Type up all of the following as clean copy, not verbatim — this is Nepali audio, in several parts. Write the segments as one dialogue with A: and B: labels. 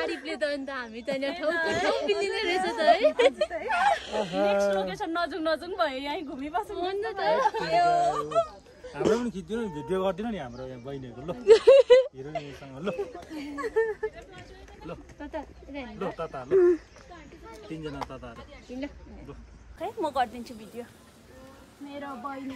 A: तारिफले त अन्त हामी त यहाँ ठाउँ पिलिने रहेछ त है।
B: नेक्स्ट लोकेसन नजुङ भयो यही घुमिबस्नु
A: मन त
C: हाम्रो पनि खिच्दिनु नि भिडियो गर्दिनु नि हाम्रो यहाँ बहिनीहरु ल हिरोइनसँग ल ल
A: तता
C: ल तता ल तीनजना तताहरु
A: ल
B: खै म गर्दिन्छु भिडियो मेरो बहिनी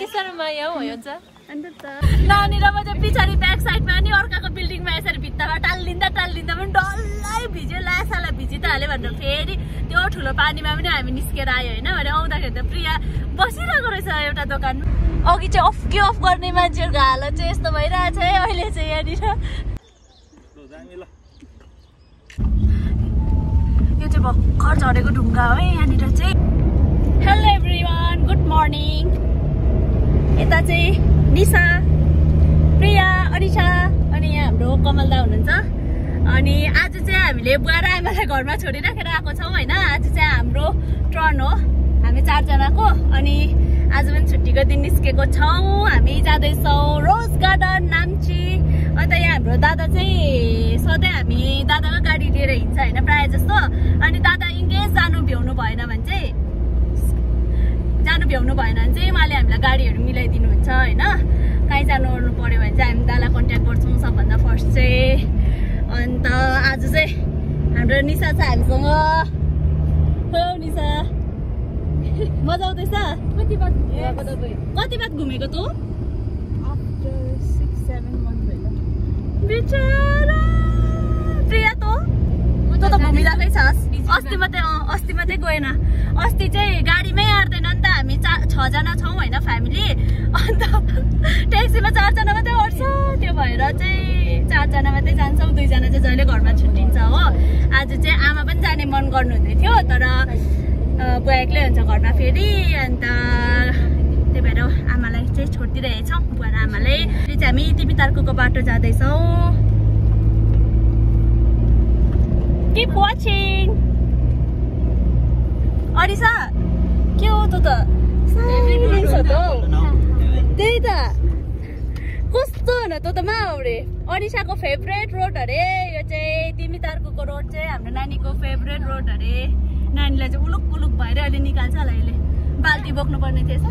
A: के साह्रो माया हो यो चाहिँ
B: अन्त त नानी र म चाहिँ पछाडी ब्याक साइडमा नि अर्काको बिल्डिङमा यसरी भित्तामा टाल्लिँदा पनि डल्लै भिज्यो लासाला भिजी त हाल्यो भनेर फेरि त्यो ठुलो पानीमा पनि हामी निस्केर आयो हैन भने आउँदाखेरि त प्रिया बसिरहेको रहेछ एउटा दोकानमा अघि चाहिँ अफ गर्ने मान्छेहरुको हालत चाहिँ यस्तो भइरहेछ है अहिले चाहिँ यहाँनिर यो चाहिँ भर्खर झरेको ढुङ्गा हो है यहाँनिर चाहिँ हेलो एभ्रिवान गुड मर्निङ यता चाहिँ निशा प्रिया अनिशा अनि यहाँ हाम्रो कमल दा हुनुहुन्छ अनि आज चाहिँ हामीले बुवा र आमालाई घरमा छोडिराखेर आएको छौँ हैन आज चाहिँ हाम्रो टर्न हो हामी 4 जनाको अनि आज पनि छुट्टीको दिन निस्केको छौँ हामी जाँदैछौँ रोज गार्डन नाम्ची अन्त यहाँ हाम्रो दादा चाहिँ सधैँ हामी दादाको गाडी लिएर हिँड्छ हैन प्रायः जस्तो अनि दादा इन्केस जानु भ्याउनु भएन भने चाहिँ उहाँले हामीलाई गाडीहरू मिलाइदिनुहुन्छ हैन कहीँ जानु पर्यो भने चाहिँ हामी दादालाई कन्ट्याक्ट गर्छौँ सबभन्दा फर्स्ट चाहिँ अन्त आज चाहिँ हाम्रो निशा छ हामीसँग हो निशा मजा आउँदैछ कति बात घुमेको तँ बिचारा प्रिया त घुमिरहेकै छस् अस्ति मात्रै गएन अस्ति चाहिँ गाडीमै आँट्दैन नि त हामी 6 जना छौँ हैन फ्यामिली अन्त ट्याक्सीमा 4 जना मात्रै अट्छ त्यो भएर चाहिँ 4 जना मात्रै जान्छौँ 2 जना चाहिँ जहिले घरमा छुट्टिन्छ हो आज चाहिँ आमा पनि जाने मन गर्नुहुँदै थियो तर बुवा एक्लै हुन्छ घरमा फेरि अन्त त्यही भएर आमालाई चाहिँ छोडिदिइरहेछौँ बुवा र आमालाई चाहिँ हामी तिमीतार्कुको बाटो जाँदैछौँ Keep watching. अनिशा के हो त साइलेन्स हो त त्यही त कस्तो न त माउरे अनिशाको फेभरेट रोड अरे यो चाहिँ तिमीतार्कुको रोड चाहिँ हाम्रो नानीको फेभरेट रोड अरे नानीलाई चाहिँ उलुक भएर अहिले निकाल्छ होला अहिले बाल्टी बोक्नु पर्ने थिएछ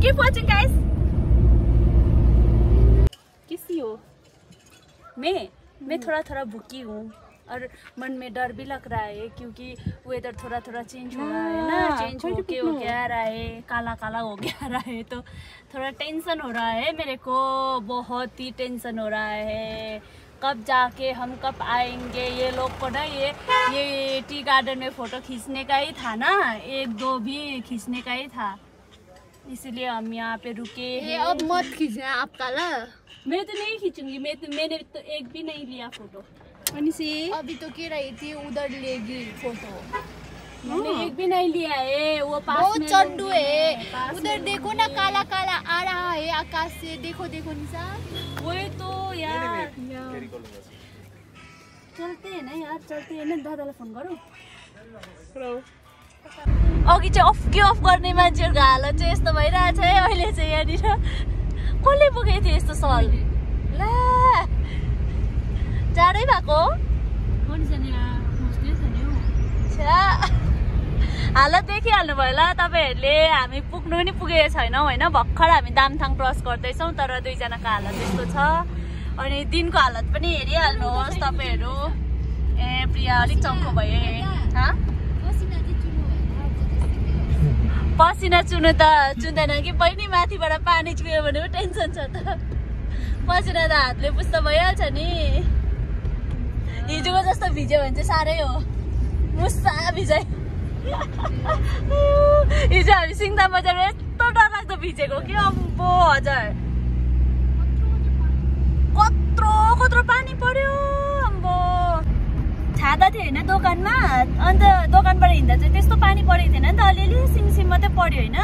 B: Keep watching guys. किसी हो मैं थोड़ा भूखी हूँ और मन में डर भी लग रहा है क्योंकि वेदर थोड़ा चेंज हो रहा है ना चेंज होके हो गया रहा है काला हो गया रहा है तो थोड़ा टेंशन हो रहा है मेरे को बहुत ही टेंशन हो रहा है कब जाके हम कब आएंगे ये लोग को ना ये टी गार्डन में फोटो खींचने का ही था ना 1-2 भी खींचने का ही था इसीलिए हम यहाँ पे रुके हैं
A: अब मत खींचना आप काला
B: मैं तो नहीं खींचूंगी मैंने तो एक भी नहीं लिया फोटो
A: अनिशी अभी तो कह रही थी उधर लेगी फोटो
B: मैंने एक भी नहीं लिया है वो पास
A: बहुत चंडू है उधर देखो ना काला आ रहा है आकाश से देखो निशा
B: वही तो यार चलते हैं ना दादालाई फोन गरौँ अघि चाहिँ अफ गर्ने मान्छेहरुको हालत चाहिँ यस्तो भइरहेछ है अहिले चाहिँ यहाँनिर कसले बोकेको थियो यस्तो सल ला जाडै भएको हालत देखिहाल्नु भयो ल तपाईहरुले हामी पुग्नु पनि पुगेको छैनौँ हैन भर्खर हामी दामथाङ क्रस गर्दैछौँ तर 2 जनाको हालत यस्तो छ अनि दिनको हालत पनि हेरिहाल्नुहोस् तपाईहरु ए प्रिया अलिक चम्को भयो पसिना चुनु त चुन्दैन कि बहिनी माथिबाट पानी चुयो भने पनि टेन्सन छ त पसिना त हातले पुस्ता भइहाल्छ नि हिजोको जस्तो भिज्यो भने चाहिँ साह्रै हो मुस्सा भिजाइ हिजो हामी सिङदाम बजारमा यस्तो डरलाग्दो भिजेको कि अम्बो हजुर कत्रो पानी पर्यो अम्बो छाता थियो हैन दोकानमा अन्त दोकानबाट हिँड्दा चाहिँ त्यस्तो पानी परेको थिएन नि त अलिअलि सिमसिम मात्रै पर्यो हैन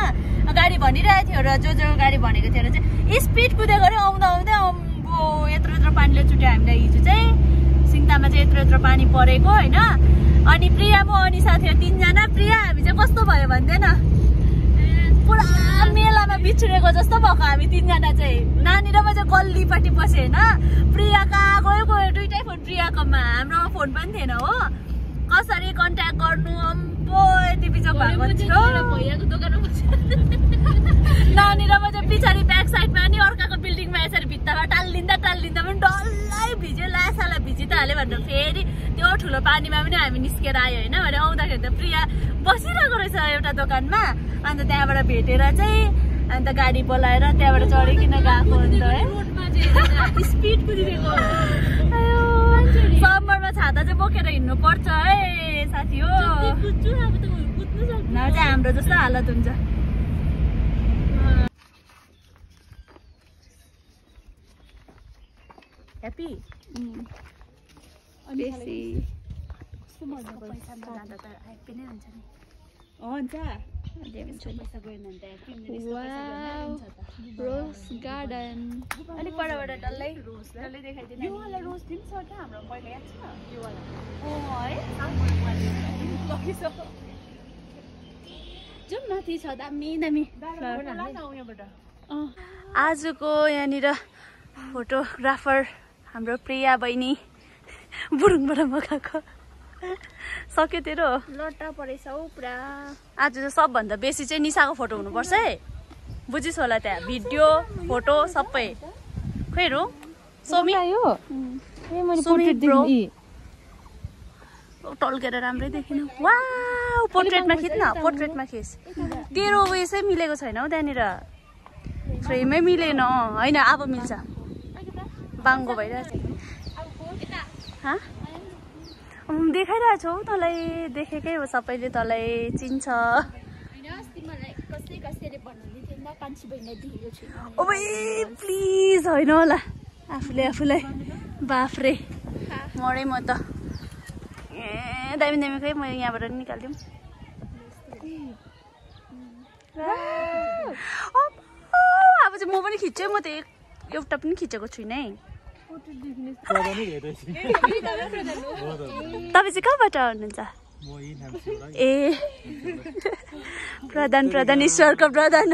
B: गाडी भनिरहेको थियो र जो गाडी भनेको थियो र चाहिँ स्पिड कुदे गऱ्यो आउँदा अम्बो यत्रो पानीले चुट्यो हामीलाई हिजो चाहिँ सिङदाममा चाहिँ यत्रो पानी परेको हैन अनि प्रिया म अनिशा थियो 3 जना प्रिया हामी चाहिँ कस्तो भयो भन्दैन पुरा मेलामा बिछुडेको जस्तो भएको हामी तीनजना चाहिँ। नानी र म चाहिँ गल्लीपट्टि बसेँ होइन। प्रियाका गयो दुइटै फोन प्रियाकोमा, हाम्रोमा फोन पनि थिएन हो। कसरी कन्ट्याक्ट गर्नु अम्बो यति बिचक भएको थियो।
A: भैयाको दोकानमा बसेर
B: नानी र म चाहिँ पछाडि ब्याक साइडमा नि अर्काको बिल्डिङमा यसरी भित्तामा टाल्लिँदा पनि डल्लै भिज्यो, लासालाई भिजी त हाल्यो भनेर फेरि त्यो ठुलो पानीमा पनि हामी निस्केर आयो होइन। भने आउँदाखेरि त प्रिया बसिरहेको रहेछ एउटा दोकानमा। अन्त त्यहाँबाट भेटेर चाहिँ अन्त गाडी बोलाएर त्यहाँबाट चढिकन गएको अन्त है
A: स्पिड कुदिरहेको।
B: समरमा छाता चाहिँ बोकेर हिँड्नु पर्छ है साथी हो, नभए चाहिँ हाम्रो जस्तो हालत हुन्छ। ह्याप्पी
A: बेसी
B: पैसामा जाँदा त ह्याप्पी नै हुन्छ नि।
A: हुन्छ रोज गार्डन
B: अलिक परबाट डल्लै देखाइदिनु।
A: यो वाला रोज पनि छ क्या हाम्रो, पहिला याद छ यो वाला?
B: जाउँ माथि छ दामी दामी।
A: यहाँबाट
B: आजको यहाँनिर फोटोग्राफर हाम्रो प्रिया बहिनी बुढुङबाट मगाएको। सक्यो तेरो
A: लट्टा परेछ हौ पुरा।
B: आज चाहिँ सबभन्दा बेसी चाहिँ निसाको फोटो हुनुपर्छ है, बुझिस् होला। त्यहाँ भिडियो फोटो सबै खोइ रु सोमी ब्रो टल्केर राम्रै देखिन। वाउ पोर्ट्रेटमा खिच्न, पोर्ट्रेटमा खिच। तेरो उयसै मिलेको छैन हौ त्यहाँनिर, फ्रेमै मिलेन होइन। अब मिल्छ, बाङ्गो भइरहेछ। देखाइरहेको छौ तँलाई, देखेकै हो सबैले, तँलाई चिन्छ। ओबै प्लिज होइन होला, आफूलाई बाफ्रे मरै म त। ए दामी दामी खै, म यहाँबाट निकालिदिउँ। अब चाहिँ म पनि खिच्छु, म त एउटा पनि खिचेको छुइनँ है। तपाईँ चाहिँ कहाँबाट हुनुहुन्छ? ए प्रधान ईश्वरको प्रधान।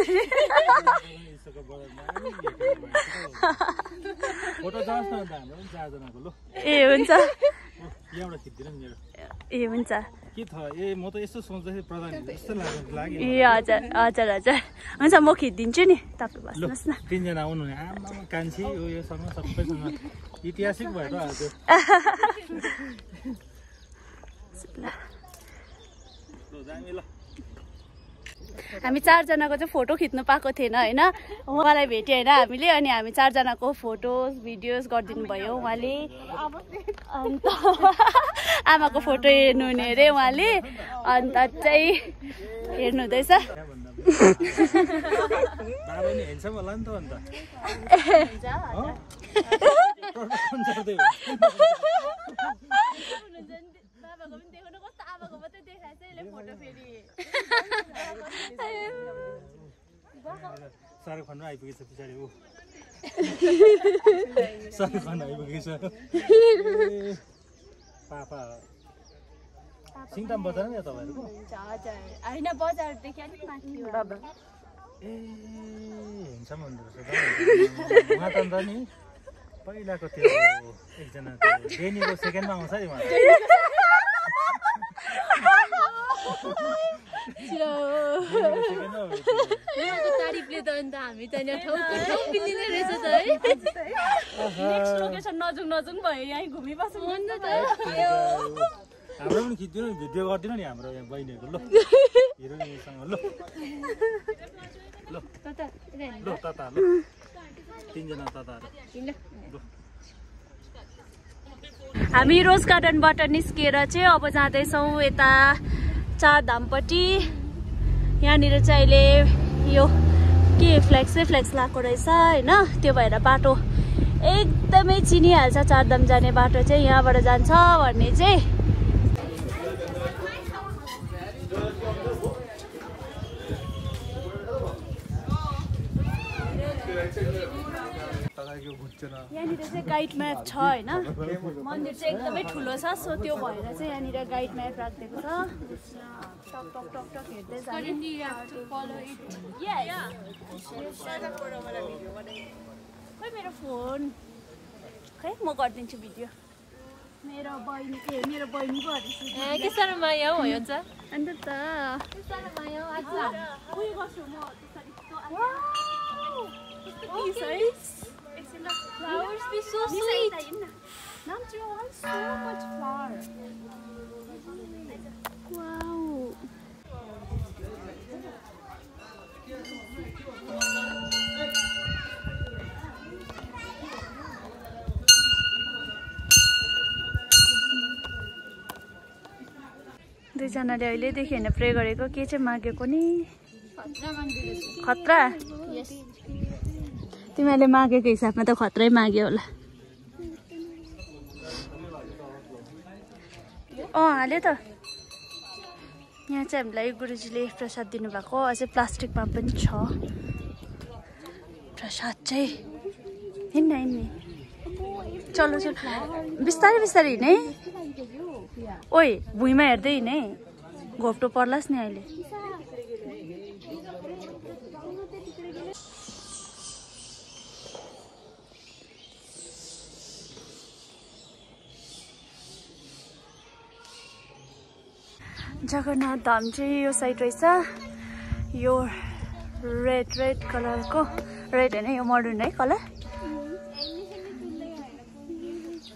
B: ए हुन्छ ए हुन्छ। ए हजुर हजुर हजुर हुन्छ, म खिचिदिन्छु नि, तपाईँ बस्नुहोस् न।
C: तीनजना आउनु आमा कान्छी उयोसँग सबैसँग ऐतिहासिक भएर आज
B: हामी चारजनाको चाहिँ फोटो खिच्नु पाएको थिएन होइन, उहाँलाई भेट्यो होइन हामीले। अनि हामी चारजनाको फोटोज भिडियोज गरिदिनु भयो उहाँले। अन्त आमाको फोटो हेर्नु हुने अरे उहाँले, अन्त चाहिँ हेर्नु हुँदैछ।
C: शाहरुख खान आइपुगेछ पछाडि। ऊ शाहरुख खान आइपुगेछ। पापा सिङताम बजार नि तपाईँहरूको?
B: होइन बजारदेखि अलिक माथि हो।
C: ए हुन्छ भन्दो रहेछ उहाँ त अन्त नि पहिलाको त्यो एकजना डेनीको सेकेन्डमा आउँछ नि उहाँ।
A: तारिफले त अन्त हामी त ठाउँ मिलिने रहेछ त है।
B: नेक्स्ट लोकेसन नजुङ भयो, यहीँ घुमिबस्नु
A: अन्त त
C: हाम्रो पनि खिचिदिनु नि, भिडियो गरिदिनु नि हाम्रो यहाँ बहिनीहरू। ल हिरोइनसँग ल ल तता ल तीनजना तताहरू।
B: हामी रोज गार्डनबाट निस्किएर चाहिँ अब जाँदैछौँ यता चारधामपट्टि। यहाँनिर चाहिँ अहिले यो के फ्लेक्स लगाएको रहेछ होइन, त्यो भएर बाटो एकदमै चिनिहाल्छ। चारधाम जाने बाटो चाहिँ यहाँबाट जान्छ भन्ने चाहिँ। यहाँनिर चाहिँ गाइड म्याप छ होइन मन्दिर चाहिँ एकदमै ठुलो छ सो त्यो भएर चाहिँ यहाँनिर गाइड म्याप राखिदिएको छ टक टक टक टक हेर्दै जाने खै मेरो फोन खै म गरिदिन्छु भिडियो मेरो बहिनी पो
A: के साह्रो माया हो यो चाहिँ
B: अन्त त
A: के साह्रो माया हो आज
B: उयो गर्छु म
A: flowers be so sweet
B: Namju wants so much flower. Wow. दुईजनाले अहिलेदेखि होइन प्रे गरेको के चाहिँ मागेको नि खतरा तिमीले मागेको हिसाबमा त खतरै माग्यो होला हाल्यो त यहाँ चाहिँ हामीलाई गुरुजीले प्रसाद दिनुभएको अझै प्लास्टिकमा पनि छ प्रसाद चाहिँ हिँड्न हिँड्ने चलो चलो बिस्तारै बिस्तारै हिँड है ओइ भुइँमा हेर्दै हिँड है घोप्टो पर्लास् नि अहिले जगन्नाथ धाम चाहिँ यो साइड रहेछ यो रेड कलरको रेड होइन यो मरुन है कलर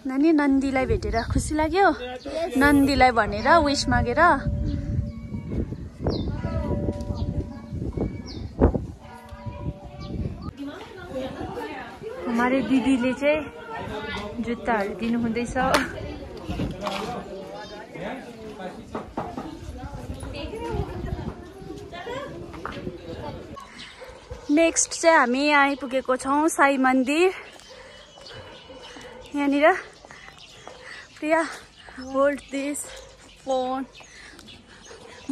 B: नानी नन्दीलाई भेटेर खुसी लाग्यो नन्दीलाई भनेर विश मागेर हमारे दिदीले चाहिँ जुत्ताहरू दिनु हुँदैछ नेक्स्ट चाहिँ हामी आइपुगेको छौँ साई मन्दिर यहाँनिर प्रिया होल्ड दिस फोन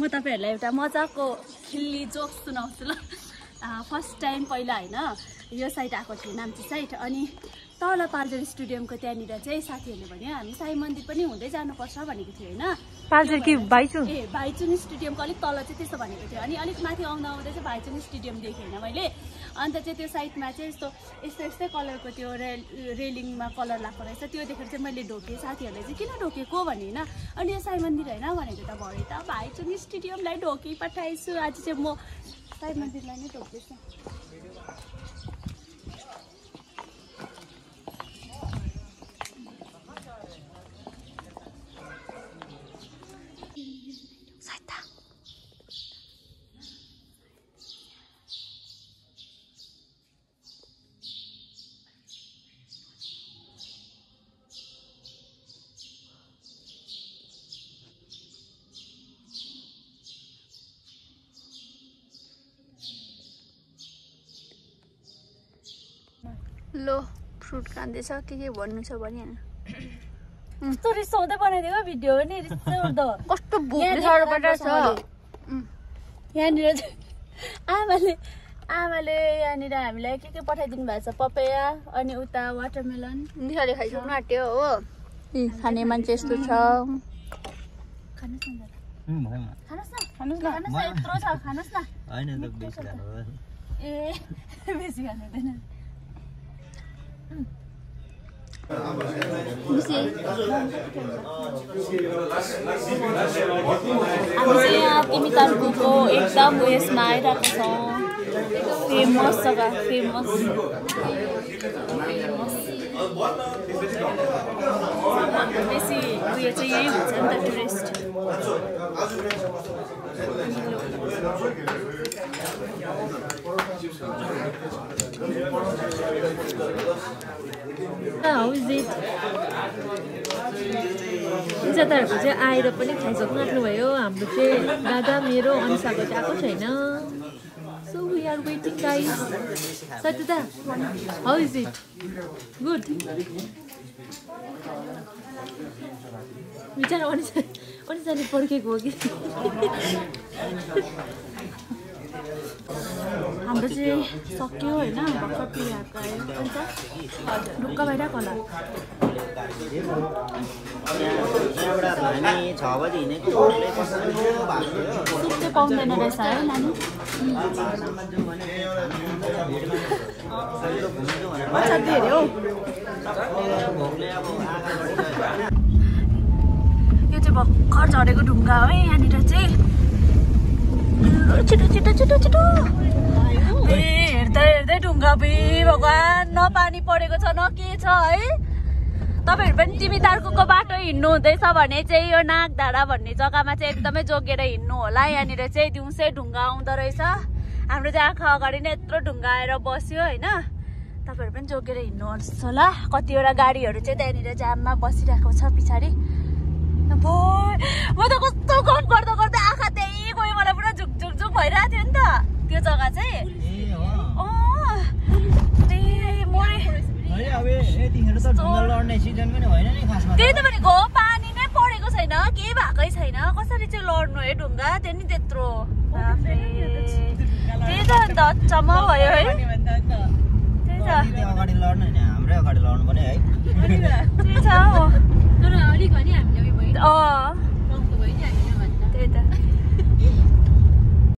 B: म तपाईहरुलाई एउटा मजाको खिल्ली जोक सुनाउँछु ल फर्स्ट टाइम पहिला हैन यो साइड आएको थियो नाम्ची साइड अनि तल पाल्जर स्टेडियमको त्यहाँनिर चाहिँ साथीहरूले भन्यो हामी साई मन्दिर पनि हुँदै जानुपर्छ भनेको थियो हैन पाल्जर कि भाइचुङ भाइचुङ स्टेडियमको अलिक तल चाहिँ त्यस्तो भनेको थियो अनि अलिक माथि आउँदा आउँदै चाहिँ भाइचुङ स्टेडियम देखेँ हैन मैले अन्त चाहिँ त्यो साइडमा चाहिँ यस्तै कलरको त्यो रेलिङमा कलर लाग्दो रहेछ त्यो देखेर चाहिँ मैले ढोकेँ साथीहरूले चाहिँ किन ढोकेको भने हैन अनि यो साई मन्दिर हैन भनेको त भरे त भाइचुङ स्टेडियमलाई ढोकी पठाइछु आज चाहिँ म साई मन्दिरलाई नै ढोकेछु लो फ्रुट खाँदैछ के भन्नु छ भनिहाल कस्तो रिसाउँदै बनाइदिएको भिडियो नि रिसाउँदो कस्तो भोक छ यहाँनिर आमाले यहाँनिर हामीलाई के पठाइदिनु भएको छ पपैया अनि उता वाटरमेलन निखाले खाइसक्नु आँट्यो हो खाने मान्छे यस्तो छ खानुस् न यत्रो छ खानुस् न हैन त बेसी खानु ए बेसी खानु हुँदैन हामी यहाँ तिमीतालुको एकदम उयसमा आइरहेको छौँ फेमस जग्गा फेमस बेसी उयो चाहिँ यही हुन्छ नि त टुरिस्ट
A: How is it? जाताहरुको चाहिँ आएर पनि खाइसक्नु आँट्नुभयो हाम्रो चाहिँ दादा मेरो अनुसाको चाहिँ आएको छैन So we are waiting guys Satida, how is it? Good बिचारा अनिसाले पर्खेको हो कि
B: हाम्रो चाहिँ सक्यो होइन भर्खर प्रियाको आयो अन्त ढुक्क भइरहेको होला सुप चाहिँ पाउँदैन रहेछ है नानी हेऱ्यो यो चाहिँ भर्खर झरेको ढुङ्गा हो है यहाँनिर चाहिँ छिटो छिटो छिटो छिटो हेर्दै हेर्दै ढुङ्गा भगवान् न पानी परेको छ न के छ है तपाईँहरू पनि तिमीतारको बाटो हिँड्नु हुँदैछ भने चाहिँ यो नागधारा भन्ने जग्गामा चाहिँ एकदमै जोगेर हिँड्नु होला यहाँनिर चाहिँ दिउँसै ढुङ्गा आउँदो रहेछ हाम्रो चाहिँ आँखा अगाडि नै यत्रो ढुङ्गा आएर बस्यो होइन तपाईँहरू पनि जोगेर हिँड्नुहोस् होला कतिवटा गाडीहरू चाहिँ त्यहाँनिर जाममा बसिरहेको छ पछाडि म त कस्तो गफ गर्दा गर्दै आँखा त्यही गयो मलाई पुरा झुकझुक भइरहेको थियो नि त त्यो जग्गा चाहिँ त्यही त भनेको पानी नै परेको छैन केही भएकै छैन कसरी चाहिँ लड्नु है ढुङ्गा त्यही नि त्यत्रो त्यही त अन्त अचम्म भयो है त्यही त त्यही छ